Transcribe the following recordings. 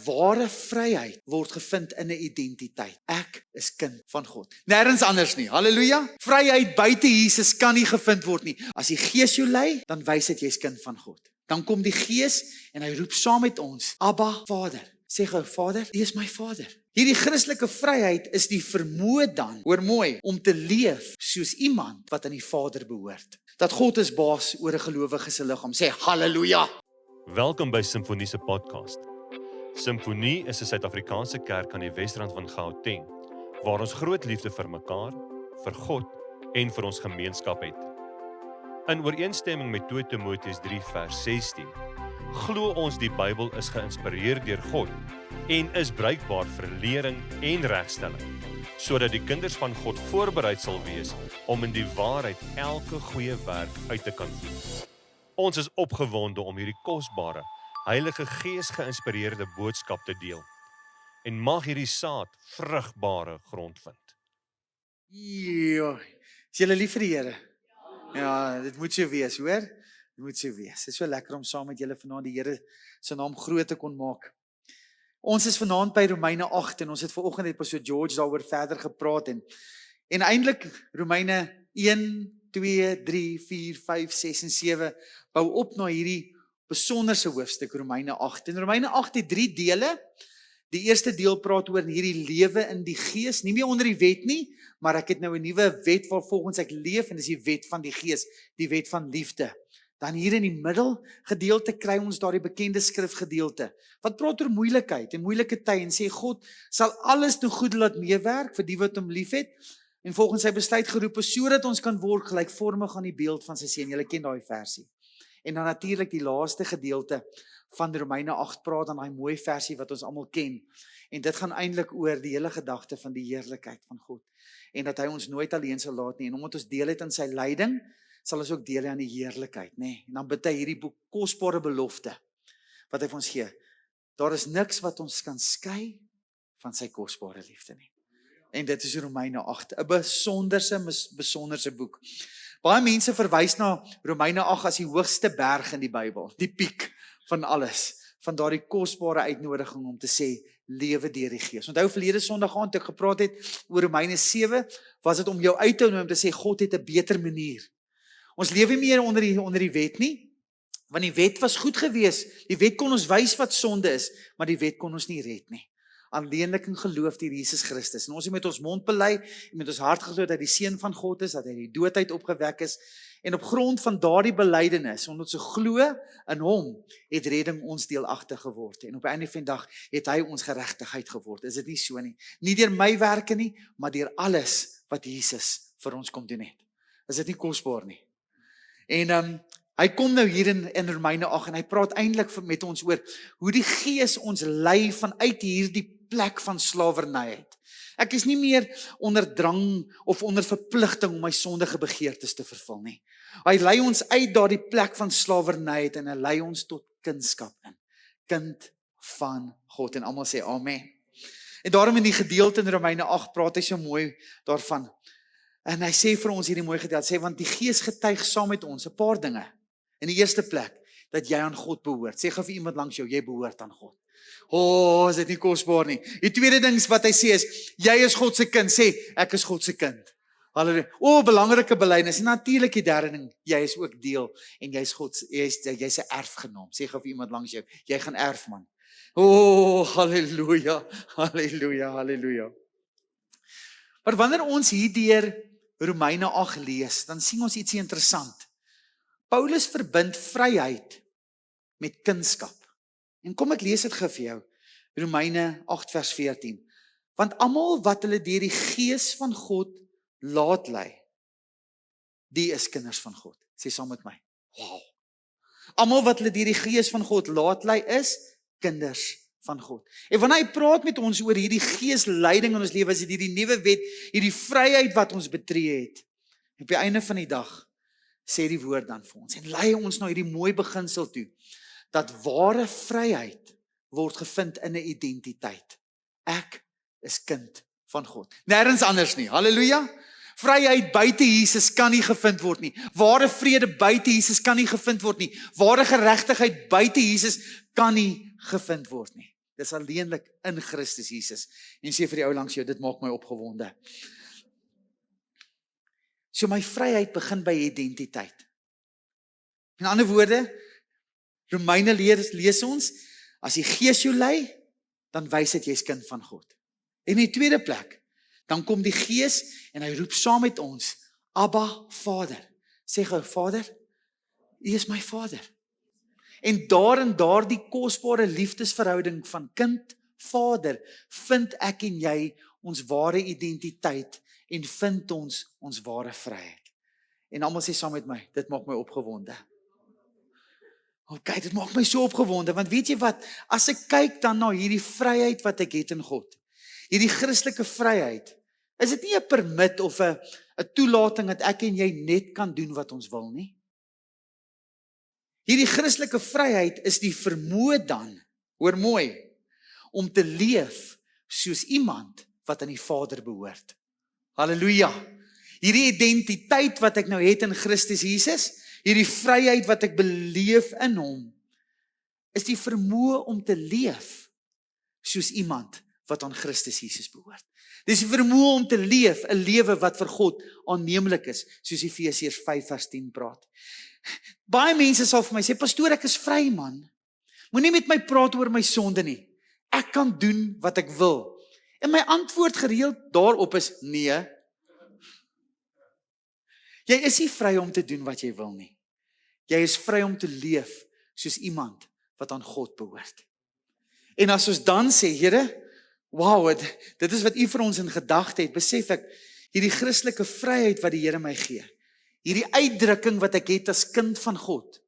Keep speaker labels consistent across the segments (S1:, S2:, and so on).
S1: ware vryheid word gevind in 'n identiteit. Ek is kind van God. Nêrens anders nie. Halleluja. Vryheid buite Jesus kan nie gevind word nie. As die Gees jou lei, dan wys dit jy's kind van God. Dan kom die Gees en hy roep saam met ons, Abba, Vader. Sê gou, Vader, U is my Vader. Hierdie Christelike vryheid is die vermoë dan, hoor mooi, om te leef soos iemand wat aan die Vader behoort. Dat God is baas oor 'n gelowige se liggaam. Sê halleluja.
S2: Welkom by Simfonie se podcast. Simfonie is 'n Suid-Afrikaanse kerk aan die Wesrand van Gauteng, waar ons groot liefde vir mekaar, vir God en vir ons gemeenskap het. In ooreenstemming met 2 Timoteus 3 vers 16, glo ons die Bybel is geïnspireer deur God en is bruikbaar vir lering en regstelling, sodat die kinders van God voorbereid sal wees om in die waarheid elke goeie werk uit te kan voer. Ons is opgewonde om hierdie kosbare, Heilige Gees geïnspireerde boodskap te deel en mag hierdie saad vrugbare grond vind.
S1: Ja, is julle lief vir die Here? Ja, dit moet so wees, hoor? Dit moet so wees. Dit is so lekker om saam met julle vanaand die Here se naam groot te kon maak. Ons is vanaand by Romeine 8 en ons het vanoggend net Pastor George daaroor verder gepraat en eintlik Romeine 1, 2, 3, 4, 5, 6 en 7 bou op na hierdie besonderse hoofstuk Romeine 8. En Romeine 8 het 3 dele. Die eerste deel praat oor hierdie lewe in die Gees, nie meer onder die wet nie, maar ek het nou 'n nuwe wet waarvolgens ek leef en dis die wet van die Gees, die wet van liefde. Dan hier in die middel gedeelte kry ons daardie bekende skrifgedeelte wat praat oor moeilikheid en moeilike tye en sê God sal alles ten goeie laat meewerk vir die wat hom liefhet en volgens sy besluit geroep is sodat ons kan word gelykvormig aan die beeld van sy seun. Julle ken daai versie. En dan natuurlik die laaste gedeelte van Romeine 8 praat dan daai mooi versie wat ons almal ken. En dit gaan eintlik oor die hele gedagte van die heerlikheid van God en dat hy ons nooit alleen sal laat nie en omdat ons deel het in sy lyding sal ons ook deel hê aan die heerlikheid, nê? En dan bid hy hierdie kosbare belofte wat hy vir ons gee. Daar is niks wat ons kan skei van sy kosbare liefde nie. En dit is Romeine 8, 'n besonderse boek. Baie mense verwys na Romeine 8 as die hoogste berg in die Bybel, die piek van alles, van daardie kosbare uitnodiging om te sê lewe deur die Gees. Onthou verlede Sondag aand toe ek gepraat het oor Romeine 7, was dit om jou uit te nooi om te sê God het 'n beter manier. Ons lewe nie meer onder die wet nie, want die wet was goed geweest. Die wet kon ons wys wat sonde is, maar die wet kon ons nie red nie. Alleenlik in geloof deur Jesus Christus. En ons het met ons mond bely en met ons hart geglo dat hy die seun van God is, dat hy die dood uit opgewek is. En op grond van daardie belydenis, omdat ons glo in hom, het redding ons deelagtig geword. En op 'n einde van die dag het hy ons geregtigheid geword. Is dit nie so nie? Nie deur my werke nie, maar deur alles wat Jesus vir ons kom doen het. Is dit nie kosbaar nie? En hy kom nou hier in Romeine 8 en hy praat eintlik met ons oor hoe die Gees ons lei vanuit hierdie plek van slawernyheid. Ek is nie meer onder drang of onder verpligting om my sondige begeertes te vervul nie. Hy lei ons uit daardie plek van slawernyheid en hy lei ons tot kindskap in. Kind van God en almal sê amen. En daarom in die gedeelte in Romeine 8 praat hy so mooi daarvan. En hy sê vir ons hierdie mooi gedeelte, sê want die Gees getuig saam met ons 'n paar dinge. In die eerste plek dat jy aan God behoort. Sê gou vir iemand langs jou, jy behoort aan God. Is dit nie kosbaar nie. Die tweede ding wat hy sê is, jy is God se kind. Sê, ek is God se kind. Halleluja. Belangrike belydenis. En natuurlik die derde ding, jy is ook deel en jy's jy's 'n erfgenaam. Sê gou vir iemand langs jou, jy gaan erf man. Halleluja. Halleluja. Halleluja. Maar wanneer ons hier deur Romeine 8 lees, dan sien ons ietsie interessant. Paulus verbind vryheid met kindskap. En kom ek lees dit gou vir jou. Romeine 8 vers 14. Want almal wat hulle deur die Gees van God laat lei, die is kinders van God. Sê saam met my. Wow. Almal wat hulle deur die Gees van God laat lei is kinders van God. En wanneer hy praat met ons oor hierdie geesleiding in ons lewe, is dit hierdie nuwe wet, hierdie vryheid wat ons betree het. Op die einde van die dag sê die woord dan vir ons en lei ons na hierdie mooi beginsel toe, dat ware vryheid word gevind in 'n identiteit. Ek is kind van God. Nêrens anders nie. Halleluja. Vryheid buite Jesus kan nie gevind word nie. Ware vrede buite Jesus kan nie gevind word nie. Ware geregtigheid buite Jesus kan nie gevind word nie. Dis alleenlik in Christus Jesus. En sê vir die ou langs jou, dit maak my opgewonde. So my vryheid begin by identiteit. In ander woorde, Romeine lees ons, as die Gees jou lei, dan wys dit jy's kind van God. En in die tweede plek, dan kom die Gees en hy roep saam met ons, Abba, Vader. Sê gou, Vader, U is my Vader. En daar die kosbare liefdesverhouding van kind, Vader, vind ek en jy ons ware identiteit en vind ons ware vryheid. En almal sê saam met my, dit maak my opgewonde. Ok, dit maak my so opgewonde, want weet jy wat, as ek kyk dan na hierdie vryheid wat ek het in God, hierdie Christelike vryheid, is dit nie 'n permit of 'n toelating dat ek en jy net kan doen wat ons wil nie. Hierdie Christelike vryheid is die vermoë dan, hoor mooi, om te leef soos iemand wat aan die Vader behoort. Halleluja. Hierdie identiteit wat ek nou het in Christus Jesus, hierdie vryheid wat ek beleef in hom, is die vermoë om te leef soos iemand wat aan Christus Jesus behoort. Dis die vermoë om te leef 'n lewe wat vir God aanneemlik is, soos Efesiërs 5:10 praat. Baie mense sal vir my sê, pastoor, ek is vry man. Moenie met my praat oor my sonde nie. Ek kan doen wat ek wil. En my antwoord gereeld daarop is nee. Jy is nie vry om te doen wat jy wil nie. Jy is vry om te leef soos iemand wat aan God behoort. En as ons dan sê, Here, wow, dit is wat U vir ons in gedagte het, besef ek, hierdie Christelike vryheid wat die Here my gee, hierdie uitdrukking wat ek het as kind van God,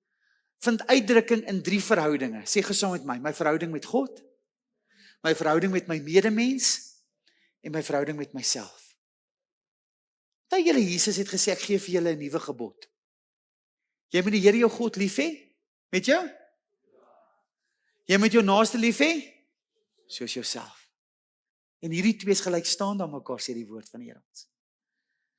S1: vind uitdrukking in 3 verhoudinge. Sê gesaam met my verhouding met God, my verhouding met my medemens, en my verhouding met myself. Dat julle Jesus het gesê, ek gee vir julle 'n nuwe gebod. Jy moet die Here jou God lief hê, met jou? Jy moet jou naaste lief hê, soos jouself. En hierdie 2 is gelykstaand aan mekaar, sê die woord van die Here ons.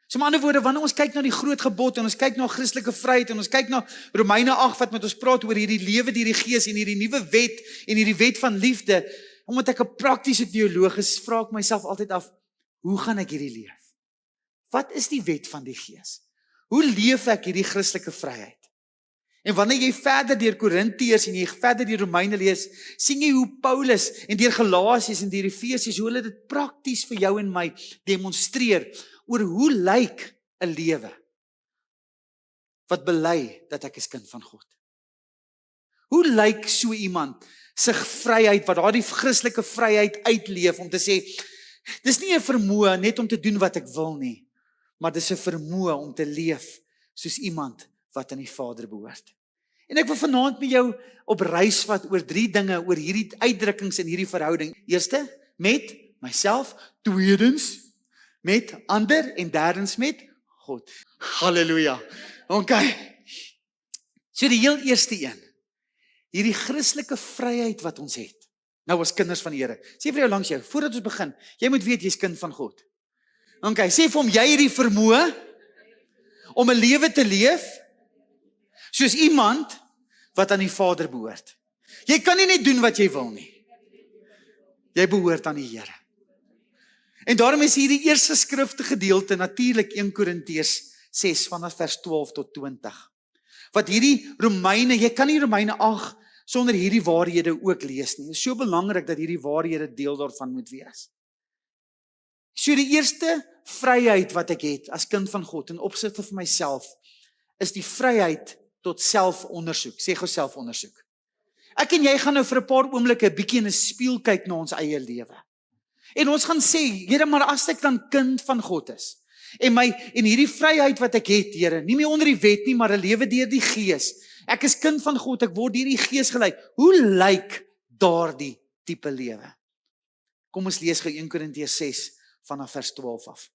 S1: So met ander woorde, wanneer ons kyk na die groot gebod, en ons kyk na Christelike vryheid, en ons kyk na Romeine 8, wat met ons praat oor hierdie lewe deur die Gees, en hierdie nuwe wet, en hierdie wet van liefde, omdat ek 'n praktiese teoloog is, vra ek myself altyd af, hoe gaan ek hierdie leef? Wat is die wet van die Gees? Hoe leef ek hierdie Christelike vryheid? En wanneer jy verder deur Korintiërs en jy verder deur Romeine lees, sien jy hoe Paulus en deur Galasiërs en deur Efesiërs, hoe hulle dit prakties vir jou en my demonstreer, oor hoe lyk 'n lewe wat bely dat ek is kind van God. Hoe lyk so iemand se vryheid, wat daardie Christelike vryheid uitleef, om te sê, dis nie 'n vermoë net om te doen wat ek wil nie, maar dis 'n vermoë om te leef soos iemand wat aan die Vader behoort. En ek wil vanaand met jou op reis vat oor 3 dinge, oor hierdie uitdrukkings in hierdie verhouding. Eerste, met myself. Tweedens, met ander. En derdens, met God. Halleluja. Okay. So die heel eerste een, hierdie Christelike vryheid wat ons het, nou as kinders van die Here. Sê vir jou langs jou, voordat ons begin, jy moet weet jy's kind van God. Okay, sê vir hom, jy het die vermoë om 'n lewe te leef soos iemand wat aan die Vader behoort. Jy kan nie net doen wat jy wil nie. Jy behoort aan die Here. En daarom is hierdie eerste skrifte gedeelte natuurlik 1 Korintiërs 6 vanaf vers 12 tot 20. Wat hierdie Romeine, jy kan nie Romeine 8 sonder hierdie waarhede ook lees nie. Dit is so belangrik dat hierdie waarhede deel daarvan moet wees. So die eerste vryheid wat ek het as kind van God in opsigte van myself, is die vryheid tot selfondersoek. Sê gou selfondersoek. Ek en jy gaan nou vir 'n paar oomblikke 'n bietjie in 'n spieël kyk na ons eie lewe. En ons gaan sê, Here, maar as ek dan kind van God is, en hierdie vryheid wat ek het, Here, nie meer onder die wet nie, maar 'n lewe deur die Gees. Ek is kind van God, ek word deur die Gees gelei. Hoe lyk daardie tipe lewe? Kom ons lees gou 1 Korintiërs 6 vanaf vers 12 af.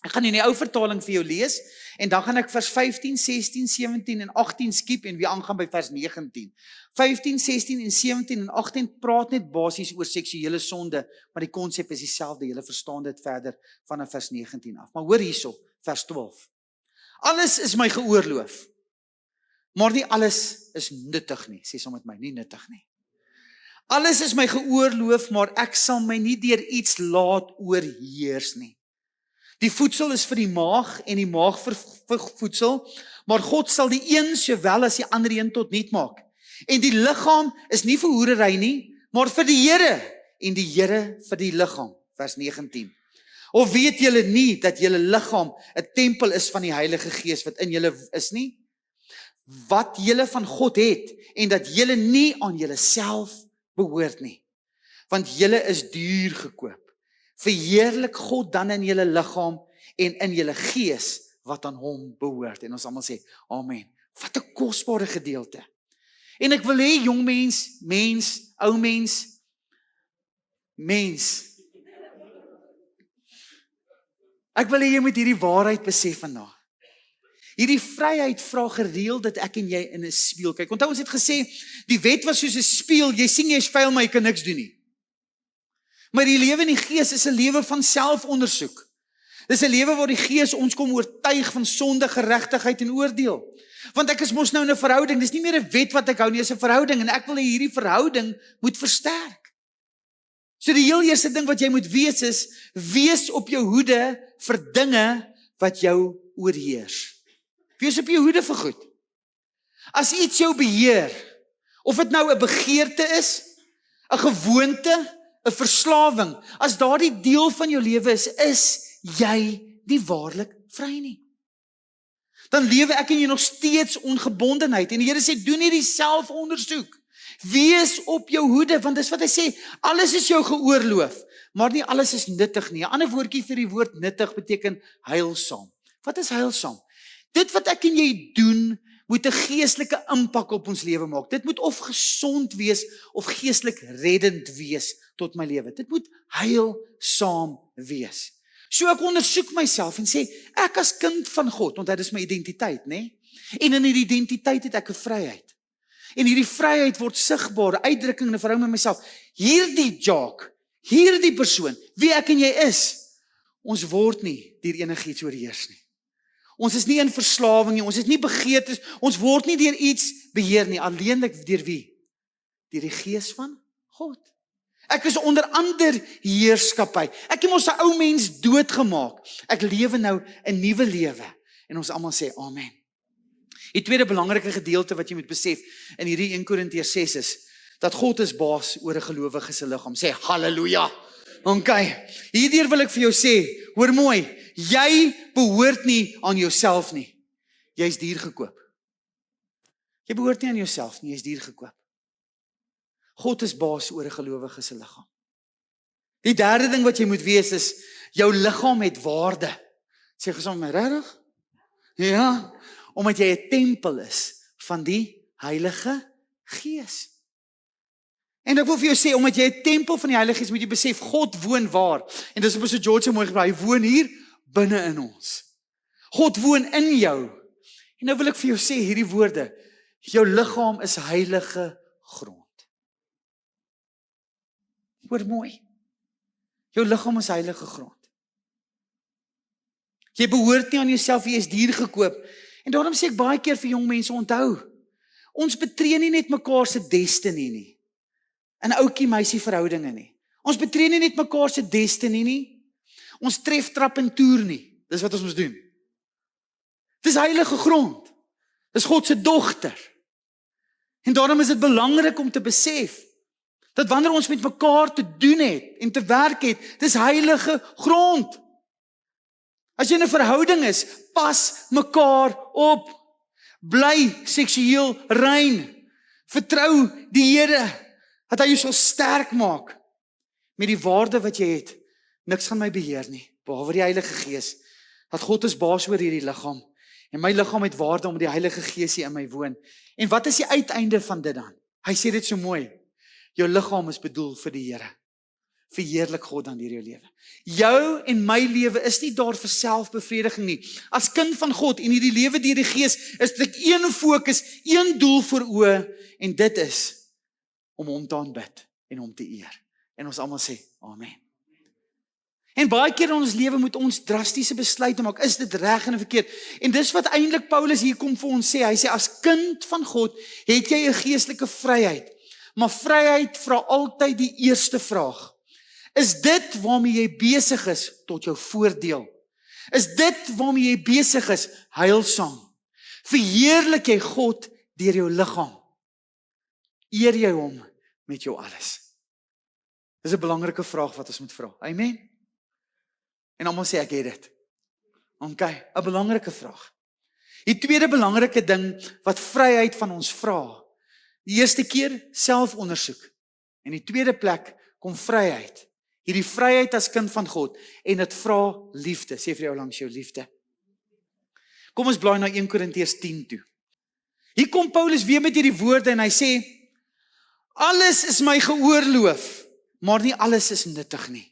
S1: Ek gaan in die ou vertaling vir jou lees, en dan gaan ek vers 15, 16, 17 en 18 skiep, en weer aangaan by vers 19. 15, 16 en 17 en 18 praat net basies oor seksuele sonde, maar die konsep is dieselfde, julle verstaan dit verder vanaf vers 19 af. Maar hoor hierso, vers 12. Alles is my geoorloof, maar nie alles is nuttig nie, sê saam met my, nie nuttig nie. Alles is my geoorloof, maar ek sal my nie deur iets laat oorheers nie. Die voedsel is vir die maag en die maag vir voedsel, maar God sal die een sowel as die ander een tot niet maak. En die liggaam is nie vir hoerery nie, maar vir die Here, en die Here vir die liggaam. Vers 19. Of weet julle nie dat julle liggaam 'n tempel is van die Heilige Gees wat in julle is nie? Wat julle van God het, en dat julle nie aan julleself behoort nie. Want julle is duur gekoop. Verheerlik God dan in julle liggaam en in julle gees wat aan hom behoort. En ons almal sê, amen. Wat 'n kosbare gedeelte. En ek wil hê jong mens, ou mens. Ek wil hê jy moet hierdie waarheid besef vandag. Hierdie vryheid vra gereeld dat ek en jy in 'n spieël kyk. Onthou ons het gesê, die wet was soos 'n spieël, jy sien jy is vuil, maar jy kan niks doen nie. Maar die lewe in die Gees is 'n lewe van selfondersoek. Dis 'n lewe waar die Gees ons kom oortuig van sonde, geregtigheid en oordeel. Want ek is mos nou in 'n verhouding, dis nie meer 'n wet wat ek hou nie, dis 'n verhouding en ek wil hê hierdie verhouding moet versterk. So die heel eerste ding wat jy moet wees is, wees op jou hoede vir dinge wat jou oorheers. Wees op jou hoede vir goed. As iets jou beheer, of dit nou 'n begeerte is, 'n gewoonte, 'n verslawing, as daardie deel van jou lewe is jy nie waarlik vry nie. Dan lewe ek en jy nog steeds ongebondenheid. En die Here sê, doen hierdie selfondersoek. Wees op jou hoede, want dis wat hy sê, alles is jou geoorloof, maar nie alles is nuttig nie. 'n Ander woordjie vir die woord nuttig beteken heilsaam. Wat is heilsaam? Dit wat ek en jy doen, moet 'n geestelike impak op ons lewe maak. Dit moet of gesond wees, of geestelik reddend wees tot my lewe. Dit moet heilsaam wees. So ek ondersoek myself en sê, ek as kind van God, want dit is my identiteit, né? En in hierdie identiteit het ek 'n vryheid. En hierdie vryheid word sigbaar, uitdrukking in 'n verhouding met myself. Hierdie Jacques, hierdie persoon, wie ek en jy is, ons word nie deur enigiets oorheers nie. Ons is nie in verslawing nie, ons is nie begeertes, ons word nie deur iets beheer nie, alleenlik deur wie? Deur die Gees van God. Ek is onder ander heerskappy. Ek het mos 'n ou mens doodgemaak. Ek lewe nou 'n nuwe lewe. En ons almal sê amen. Die tweede belangrike gedeelte wat jy moet besef in hierdie 1 Korintiërs 6 is, dat God is baas oor 'n gelowige se liggaam. Sê halleluja. Okay, hierdeur wil ek vir jou sê, hoor mooi, jy behoort nie aan jouself nie. Jy is duur gekoop. Jy behoort nie aan jouself nie, jy is duur gekoop. God is baas oor 'n gelowige se liggaam. Die derde ding wat jy moet wees is, jou liggaam het waarde. Sê gesom my regtig? Ja, omdat jy 'n tempel is van die Heilige Gees. En ek wil vir jou sê, omdat jy 'n tempel van die Heilige Gees, moet jy besef, God woon waar? En dis op so George so mooi gepraat, hy woon hier binne in ons. God woon in jou. En nou wil ek vir jou sê hierdie woorde, jou liggaam is heilige grond. Hoor mooi. Jou liggaam is heilige grond. Jy behoort nie aan jouself, jy is duur gekoop. En daarom sê ek baie keer vir jong mense, onthou, ons betree nie net mekaar se destiny nie. In ouetjie meisie verhoudinge nie. Ons betree nie net mekaar se destiny nie. Ons tref trap en toer nie. Dis wat ons moet doen. Dis heilige grond. Dis God se dogter. En daarom is dit belangrik om te besef dat wanneer ons met mekaar te doen het en te werk het, dis heilige grond. As jy in 'n verhouding is, pas mekaar op. Bly seksueel rein. Vertrou die Here dat hy jou so sterk maak met die waarde wat jy het. Niks gaan my beheer nie, behalwe die Heilige Gees. Dat God is baas oor hierdie liggaam. En my liggaam het waarde omdat die Heilige Gees hier in my woon. En wat is die uiteinde van dit dan? Hy sê dit so mooi. Jou liggaam is bedoel vir die Here. Verheerlik God dan deur jou lewe. Jou en my lewe is nie daar vir selfbevrediging nie. As kind van God en hierdie lewe deur die Gees is dit een fokus, een doel voor oë en dit is om hom te aanbid en hom te eer. En ons almal sê amen. En baie keer in ons lewe moet ons drastiese besluite maak. Is dit reg en verkeerd? En dis wat eintlik Paulus hier kom vir ons sê. Hy sê as kind van God het jy 'n geestelike vryheid. Maar vryheid vra altyd die eerste vraag. Is dit waarmee jy besig is tot jou voordeel? Is dit waarmee jy besig is heilsaam? Verheerlik jy God deur jou liggaam? Eer jy hom met jou alles? Dis 'n belangrike vraag wat ons moet vra. Amen. En almal sê ek het dit. Okay, 'n belangrike vraag. Die tweede belangrike ding wat vryheid van ons vra. Die eerste keer selfondersoek. En die tweede plek kom vryheid. Hierdie vryheid as kind van God en dit vra liefde. Sê vir jou langs jou liefde. Kom ons blaai na 1 Korintiërs 10 toe. Hier kom Paulus weer met hierdie woorde en hy sê, alles is my geoorloof, maar nie alles is nuttig nie.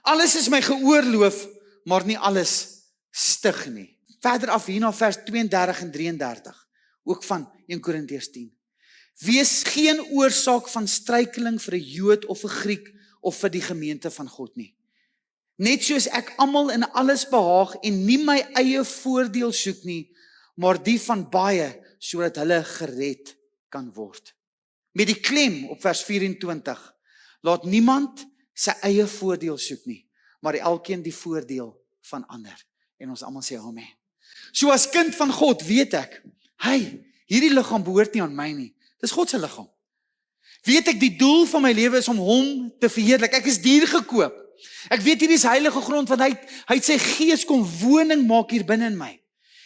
S1: Alles is my geoorloof, maar nie alles stig nie. Verder af hierna vers 32 en 33, ook van 1 Korintiërs 10. Wees geen oorsaak van struikeling vir 'n Jood of 'n Griek of vir die gemeente van God nie. Net soos ek almal in alles behaag en nie my eie voordeel soek nie, maar die van baie, sodat hulle gered kan word. Met die klem op vers 24, laat niemand sy eie voordeel soek nie, maar elkeen die voordeel van ander. En ons almal sê amen. So as kind van God weet ek, hierdie liggaam behoort nie aan my nie. Dis God se liggaam. Weet ek die doel van my lewe is om hom te verheerlik. Ek is duur gekoop. Ek weet hierdie is heilige grond want hy het sy gees kom woning maak hier binne in my.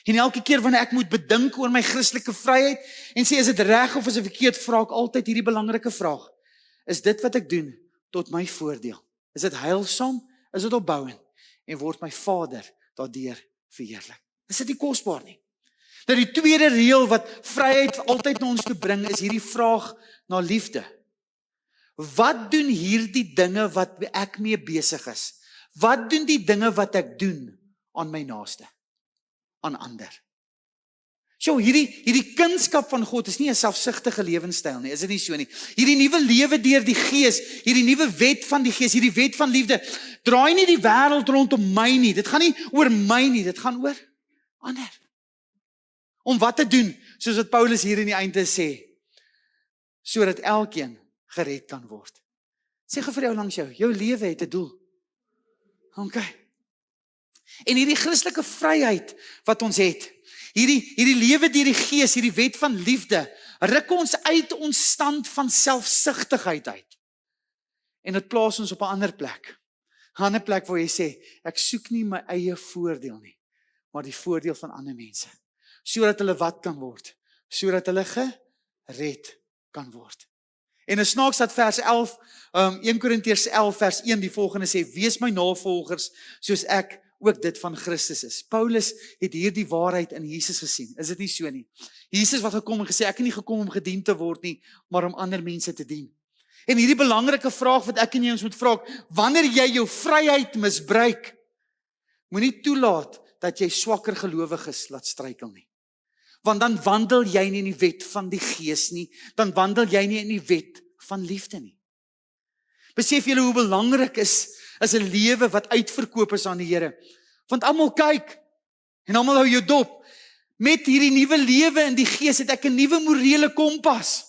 S1: En elke keer wanneer ek moet bedink oor my Christelike vryheid en sê is dit reg of is dit verkeerd, vra ek altyd hierdie belangrike vraag. Is dit wat ek doen tot my voordeel? Is dit heilsaam? Is dit opbouend? En word my Vader daardeur verheerlik? Is dit nie kosbaar nie? Nou die tweede reël wat vryheid altyd na ons toe bring is hierdie vraag na liefde. Wat doen hierdie dinge wat ek mee besig is? Wat doen die dinge wat ek doen aan my naaste? Aan ander? So hierdie kunskap van God is nie 'n selfsugtige lewenstyl nie, is dit nie so nie. Hierdie nuwe lewe deur die Gees, hierdie nuwe wet van die Gees, hierdie wet van liefde, draai nie die wêreld rondom my nie. Dit gaan nie oor my nie, dit gaan oor ander. Om wat te doen, soos wat Paulus hier in die einde sê, sodat elkeen gered kan word. Sê gou vir jou langs jou lewe het 'n doel. Okay. En hierdie Christelike vryheid wat ons het, hierdie lewe deur die Gees, hierdie wet van liefde, ruk ons uit ons stand van selfsugtigheid uit. En dit plaas ons op 'n ander plek. 'n Ander plek waar jy sê, ek soek nie my eie voordeel nie, maar die voordeel van ander mense. Sodat hulle wat kan word? Sodat hulle gered kan word. En 'n snaaks dat vers 11, 1 Korintiërs 11 vers 1 die volgende sê, wees my navolgers soos ek ook dit van Christus is. Paulus het hierdie waarheid in Jesus gesien. Is dit nie so nie? Jesus wat gekom en gesê, ek het nie gekom om gedien te word nie, maar om ander mense te dien. En hierdie belangrike vraag wat ek en jy ons moet vra, wanneer jy jou vryheid misbruik, moenie toelaat dat jy swakker gelowiges laat struikel nie. Want dan wandel jy nie in die wet van die Gees nie, dan wandel jy nie in die wet van liefde nie. Besef julle hoe belangrik is 'n lewe wat uitverkoop is aan die Here. Want almal kyk en almal hou jou dop. Met hierdie nuwe lewe in die Gees het ek 'n nuwe morele kompas.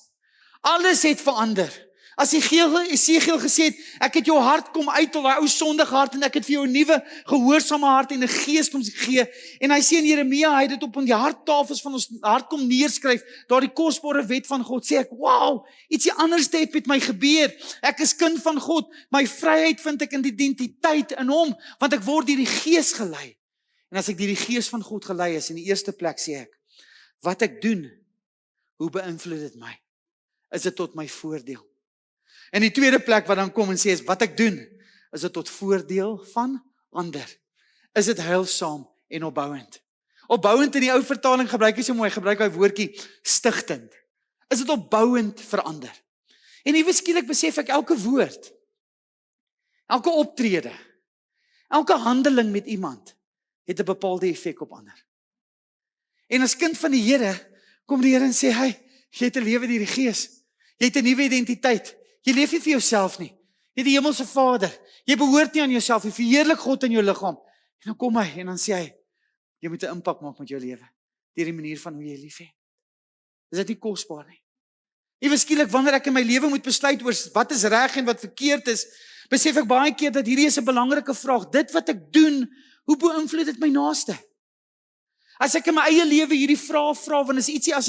S1: Alles het verander. As Esegiel gesê het, ek het jou hart kom uit tot daai ou sondige hart en ek het vir jou 'n nuwe gehoorsame hart en 'n gees kom gee. En hy sê in Jeremia, hy het dit op die harttafels van ons hart kom neerskryf, daardie kosbare wet van God. Sê ek, wow, ietsie anders het met my gebeur. Ek is kind van God. My vryheid vind ek in die identiteit in hom, want ek word deur die Gees gelei. En as ek deur die Gees van God gelei is, in die eerste plek sê ek, wat ek doen, hoe beïnvloed dit my? Is dit tot my voordeel? En die tweede plek wat dan kom en sê is, wat ek doen, is dit tot voordeel van ander. Is dit heilsaam en opbouend? Opbouend in die ou vertaling gebruik hy so mooi, gebruik hy woordjie stigtend. Is dit opbouend vir ander? En ewe skielik besef ek elke woord, elke optrede, elke handeling met iemand, het 'n bepaalde effek op ander. En as kind van die Here, kom die Here en sê, jy het 'n lewe deur die Gees. Jy het 'n nuwe identiteit. Jy leef nie vir jouself nie. Jy het die hemelse Vader. Jy behoort nie aan jouself nie. Verheerlik God in jou liggaam. En dan kom hy en dan sê hy, jy moet 'n impak maak met jou lewe deur die manier van hoe jy lief het. Is dit nie kosbaar nie? Ewe skielik wanneer ek in my lewe moet besluit oor wat is reg en wat verkeerd is, besef ek baie keer dat hierdie is 'n belangrike vraag. Dit wat ek doen, hoe beïnvloed dit my naaste? As ek in my eie lewe hierdie vraag vra, want is ietsie as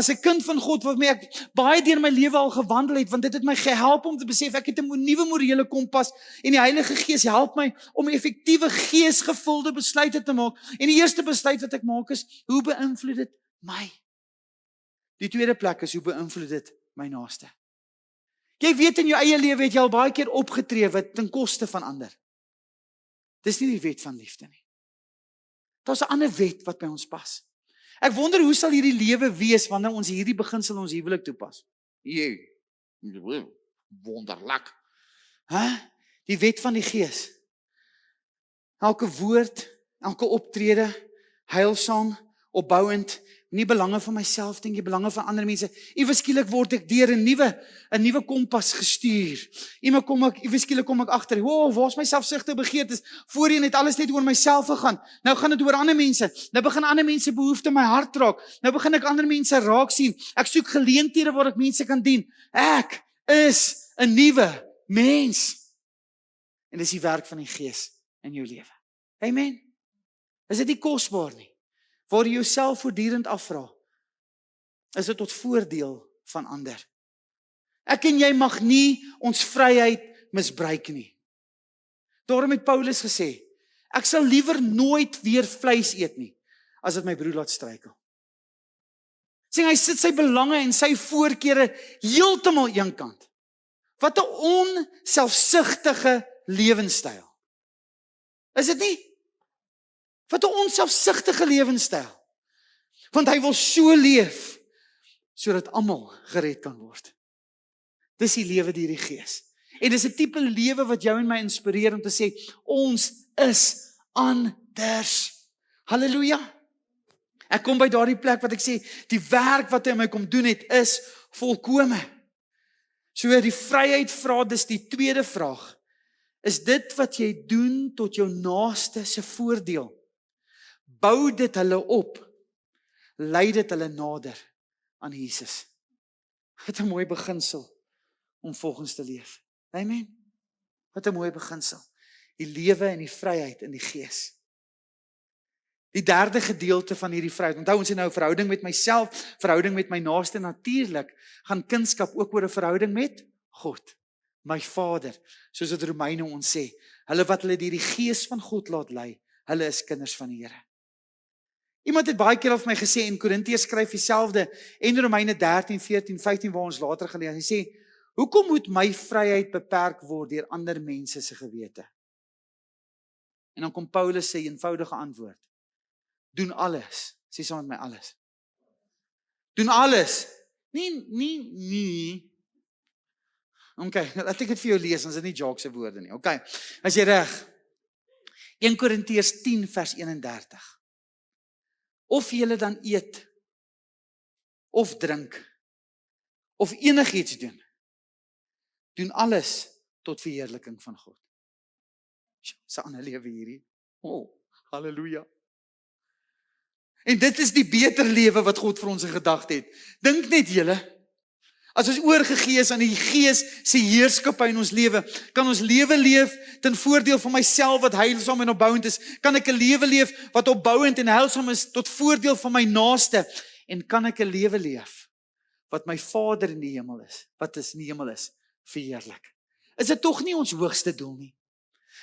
S1: 'n kind van God waarmee ek baie deur my lewe al gewandel het, want dit het my gehelp om te besef ek het 'n nuwe morele kompas en die Heilige Gees help my om effektiewe geesgevulde besluite te maak. En die eerste besluit wat ek maak is, hoe beïnvloed dit my? Die tweede plek is, hoe beïnvloed dit my naaste? Jy weet in jou eie lewe het jy al baie keer opgetree wat ten koste van ander. Dis nie die wet van liefde nie. Daar's 'n ander wet wat by ons pas. Ek wonder hoe sal hierdie lewe wees wanneer ons hierdie beginsel in ons huwelik toepas. Wonderlik. Die wet van die Gees. Elke woord, elke optrede, heilsaam, opbouend, nie belange van myself dink, nie belange van ander mense. Ewe skielik word ek deur 'n nuwe kompas gestuur. Ewe skielik kom ek agter, waar's my selfsugtige begeertes? Voorheen het alles net oor myself gegaan. Nou gaan dit oor ander mense. Nou begin ander mense behoeftes my hart raak. Nou begin ek ander mense raak sien. Ek soek geleenthede waar ek mense kan dien. Ek is 'n nuwe mens. En dis die werk van die Gees in jou lewe. Amen. Is dit nie kosbaar nie? Waar jy jouself voortdurend afvra, is dit tot voordeel van ander. Ek en jy mag nie ons vryheid misbruik nie. Daarom het Paulus gesê, ek sal liewer nooit weer vleis eet nie, as dit my broer laat struikel. Sien, hy sit sy belange en sy voorkeure heeltemal eenkant. Wat 'n onselfsugtige lewenstyl. Is dit nie? Wat 'n onselfsugtige lewenstyl. Want hy wil so leef, sodat almal gered kan word. Dis die lewe deur die Gees. En dis 'n tipe lewe wat jou en my inspireer om te sê, ons is anders. Halleluja. Ek kom by daardie plek wat ek sê, die werk wat hy aan my kom doen het, is volkome. So die vryheid vra, dis die tweede vraag. Is dit wat jy doen tot jou naaste se voordeel? Bou dit hulle op, lei dit hulle nader aan Jesus. Wat 'n mooi beginsel om volgens te leef. Amen. Wat 'n mooi beginsel. Die lewe en die vryheid in die Gees. Die derde gedeelte van hierdie vryheid. Onthou ons het nou 'n verhouding met myself, verhouding met my naaste, natuurlik gaan kindskap ook oor 'n verhouding met God, my Vader. Soos dit Romeine ons sê, hulle wat hulle deur die Gees van God laat lei, hulle is kinders van die Here. Iemand het baie keer al vir my gesê, en Korintiërs skryf dieselfde, en Romeine 13, 14, 15, waar ons later gelees, hy sê, hoekom moet my vryheid beperk word deur ander mense se gewete? En dan kom Paulus sê, eenvoudige antwoord, doen alles, sê saam met my alles. Doen alles, nie. Okay, laat ek dit vir jou lees, ons is nie Jacques se woorde nie, okay, as jy reg, 1 Korintiërs 10 vers 31, of julle dan eet, of drink, of enigiets doen alles tot verheerliking van God. Dis 'n ander lewe hierdie. Halleluja. En dit is die beter lewe wat God vir ons in gedagte het. Dink net julle, as ons oorgegee is aan die Gees se heerskappy in ons lewe, kan ons lewe leef ten voordeel van myself wat heilsaam en opbouend is, kan ek 'n lewe leef wat opbouend en heilsaam is tot voordeel van my naaste, en kan ek 'n lewe leef wat my Vader in die hemel is, wat is in die hemel is, verheerlik. Is dit tog nie ons hoogste doel nie?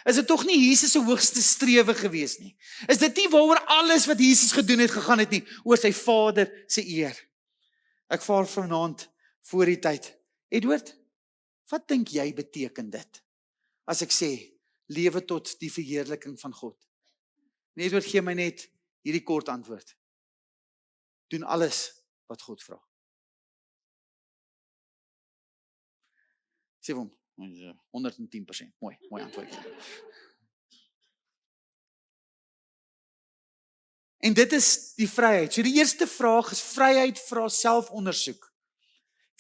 S1: Is dit tog nie Jesus se hoogste strewe gewees nie? Is dit nie waaroor alles wat Jesus gedoen het gegaan het nie, oor sy Vader se eer? Ek vaar vanaand voor die tyd. Edward, wat dink jy beteken dit? As ek sê, lewe tot die verheerliking van God. En Edward, gee my net hierdie kort antwoord. Doen alles wat God vra. Sê hom, 110%. Mooi antwoord. En dit is die vryheid. So die eerste vraag is, vryheid vra selfondersoek.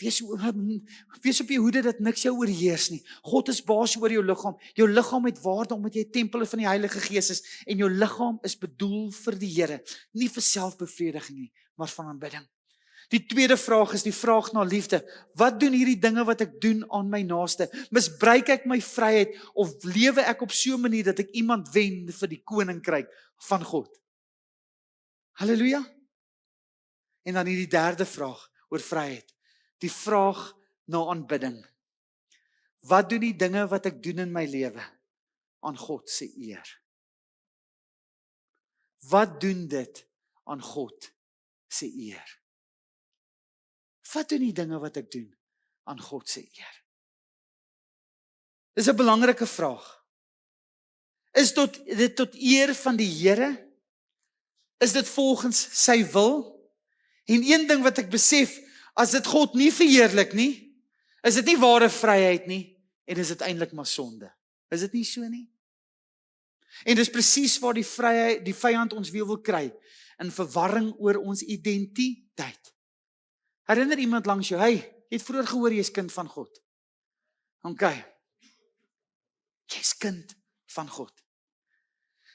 S1: Wees op jou hoede dat niks jou oorheers nie. God is baas oor jou liggaam. Jou liggaam het waarde omdat jy tempel van die Heilige Gees is, en jou liggaam is bedoel vir die Here, nie vir selfbevrediging nie, maar van aanbidding. Die tweede vraag is die vraag na liefde. Wat doen hierdie dinge wat ek doen aan my naaste? Misbruik ek my vryheid of lewe ek op so 'n manier dat ek iemand wen vir die koninkryk van God? Halleluja. En dan hierdie derde vraag oor vryheid. Die vraag na aanbidding. Wat doen die dinge wat ek doen in my lewe aan God se eer? Wat doen dit aan God se eer? Wat doen die dinge wat ek doen aan God se eer? Dis 'n belangrike vraag. Is dit tot eer van die Here? Is dit volgens sy wil? En een ding wat ek besef, as dit God nie verheerlik nie, is dit nie ware vryheid nie, en is dit eintlik maar sonde. Is dit nie so nie? En dis presies waar die vyand ons weer wil kry, in verwarring oor ons identiteit. Herinner iemand langs jou, hey, jy het vroeër gehoor jy is kind van God. OK. Jy is kind van God.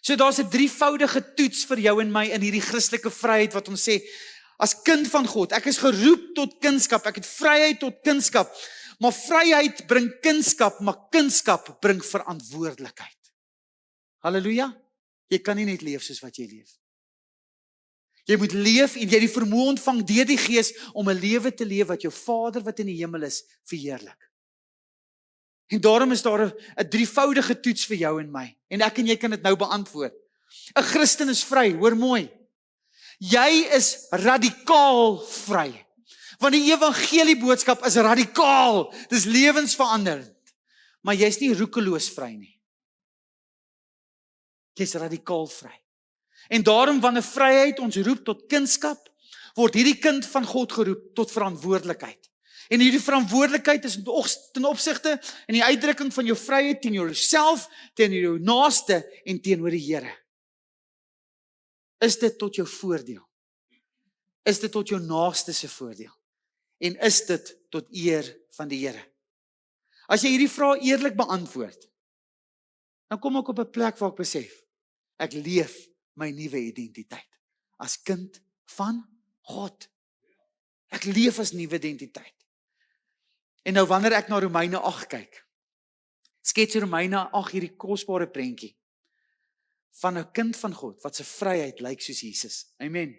S1: So daar's 'n drievoudige toets vir jou en my in hierdie Christelike vryheid wat ons sê, as kind van God, ek is geroep tot kindskap, ek het vryheid tot kindskap, maar vryheid bring kindskap, maar kindskap bring verantwoordelikheid. Halleluja. Jy kan nie net leef soos wat jy leef. Jy moet leef en jy die vermoë ontvang deur die Gees om 'n lewe te leef wat jou Vader wat in die hemel is verheerlik. En daarom is daar 'n drievoudige toets vir jou en my. En ek en jy kan dit nou beantwoord. 'n Christen is vry, hoor mooi. Jy is radikaal vry. Want die evangelie boodskap is radikaal. Dis lewensveranderend. Maar jy's nie roekeloos vry nie. Jy's radikaal vry. En daarom wanneer vryheid ons roep tot kindskap, word hierdie kind van God geroep tot verantwoordelikheid. En hierdie verantwoordelikheid is ten opsigte in die uitdrukking van jou vryheid teenoor jouself, teenoor jou naaste en teenoor die Here. Is dit tot jou voordeel? Is dit tot jou naaste se voordeel? En is dit tot eer van die Here? As jy hierdie vraag eerlik beantwoord, dan kom ek op 'n plek waar ek besef, ek leef my nuwe identiteit as kind van God. Ek leef as nuwe identiteit. En nou wanneer ek na Romeine 8 kyk, skets Romeine 8 hierdie kosbare prentjie van 'n kind van God wat se vryheid lyk soos Jesus. Amen.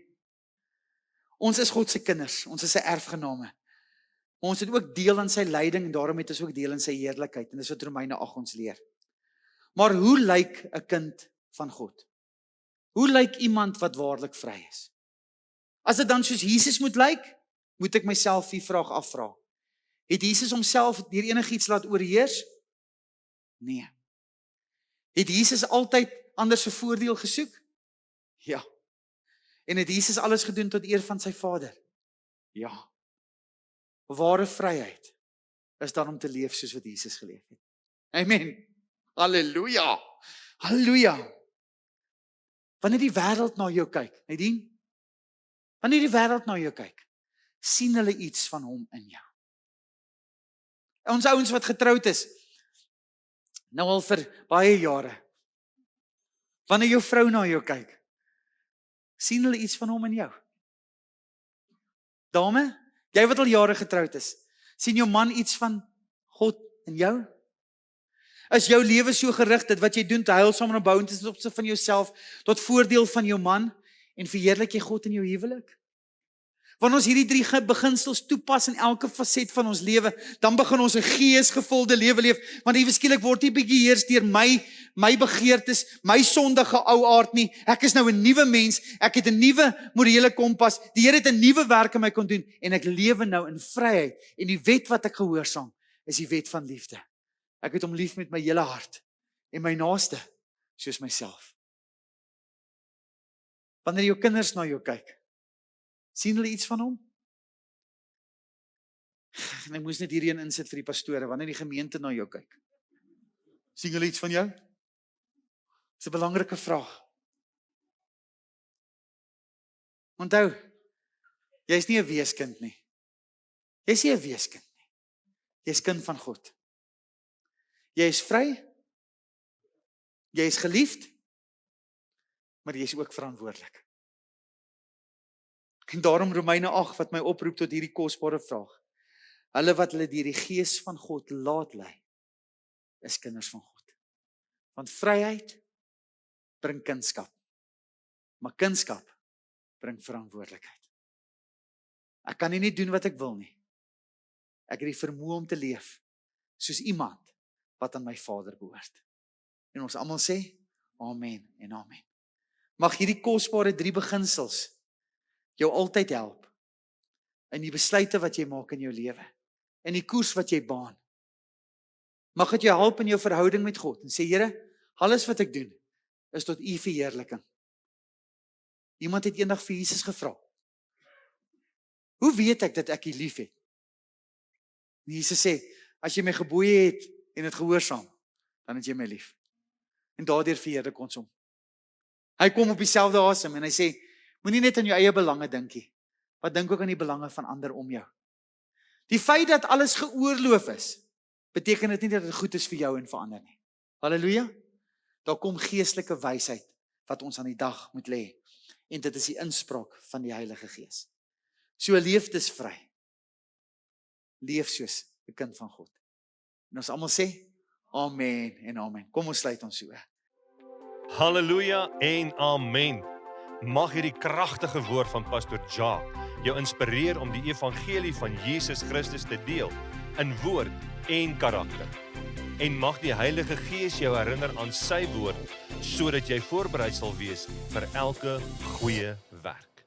S1: Ons is God se kinders, ons is sy erfgename. Maar ons het ook deel aan sy lyding en daarom het ons ook deel in sy heerlikheid. En dis wat Romeine 8 ons leer. Maar hoe lyk 'n kind van God? Hoe lyk iemand wat waarlik vry is? As dit dan soos Jesus moet lyk, moet ek myself die vraag afvra. Het Jesus homself deur enigiets laat oorheers? Nee. Het Jesus altyd ander se voordeel gesoek? Ja. En het Jesus alles gedoen tot eer van sy Vader? Ja. Ware vryheid is dan om te leef soos wat Jesus geleef het. Amen. Halleluja. Halleluja. Wanneer die wêreld na jou kyk, Nadine, wanneer die wêreld na jou kyk, sien hulle iets van hom in jou. Ons ouens wat getroud is, nou al vir baie jare, wanneer jou vrou na jou kyk, sien hulle iets van hom in jou. Dame, jy wat al jare getroud is, sien jou man iets van God in jou? Is jou lewe so gerig dat wat jy doen te heilsaam en opbouend is op sig van jouself, tot voordeel van jou man, en verheerlik jy God in jou huwelik? Wanneer ons hierdie 3 beginsels toepas in elke faset van ons lewe, dan begin ons 'n geesgevulde lewe leef, want ewe skielik word nie beheers deur my begeertes, my sondige ou aard nie. Ek is nou 'n nuwe mens, ek het 'n nuwe morele kompas, die Here het 'n nuwe werk in my kon doen, en ek lewe nou in vryheid, en die wet wat ek gehoorsaam, is die wet van liefde. Ek het hom lief met my hele hart, en my naaste, soos myself. Wanneer jou kinders na jou kyk, sien hulle iets van hom? En ek moes net hierheen insit vir die pastore, wanneer die gemeente na jou kyk. Sien hulle iets van jou? Dis 'n belangrike vraag. Onthou, jy's nie 'n weeskind nie. Jy's nie 'n weeskind nie. Jy's kind van God. Jy is vry, jy is geliefd, maar jy is ook verantwoordelik. En daarom Romeine 8 wat my oproep tot hierdie kosbare vraag. Hulle wat hulle deur die Gees van God laat lei, is kinders van God. Want vryheid bring kindskap. Maar kindskap bring verantwoordelikheid. Ek kan nie net doen wat ek wil nie. Ek het die vermoë om te leef soos iemand wat aan my Vader behoort. En ons almal sê, amen en amen. Mag hierdie kosbare 3 beginsels jou altyd help in die besluite wat jy maak in jou lewe, in die koers wat jy baan. Mag dit jou help in jou verhouding met God en sê, Here, alles wat ek doen is tot U verheerliking. Iemand het eendag vir Jesus gevra, hoe weet ek dat ek U lief het? En Jesus sê, as jy my gebooie het en het gehoorsaam, dan het jy my lief. En daardeur verheerlik ons hom. Hy kom op dieselfde asem en hy sê, moenie net aan jou eie belange dink nie, maar dink ook aan die belange van ander om jou. Die feit dat alles geoorloof is, beteken dit nie dat dit goed is vir jou en vir ander nie. Halleluja. Daar kom geestelike wysheid wat ons aan die dag moet lê. En dit is die inspraak van die Heilige Gees. So leef dis vry. Leef soos 'n kind van God. En ons almal sê, amen en amen. Kom ons sluit ons so.
S2: Halleluja en amen. Mag hierdie kragtige woord van Pastor Jacques jou inspireer om die evangelie van Jesus Christus te deel in woord en karakter. En mag die Heilige Gees jou herinner aan sy woord sodat jy voorberei sal wees vir elke goeie werk.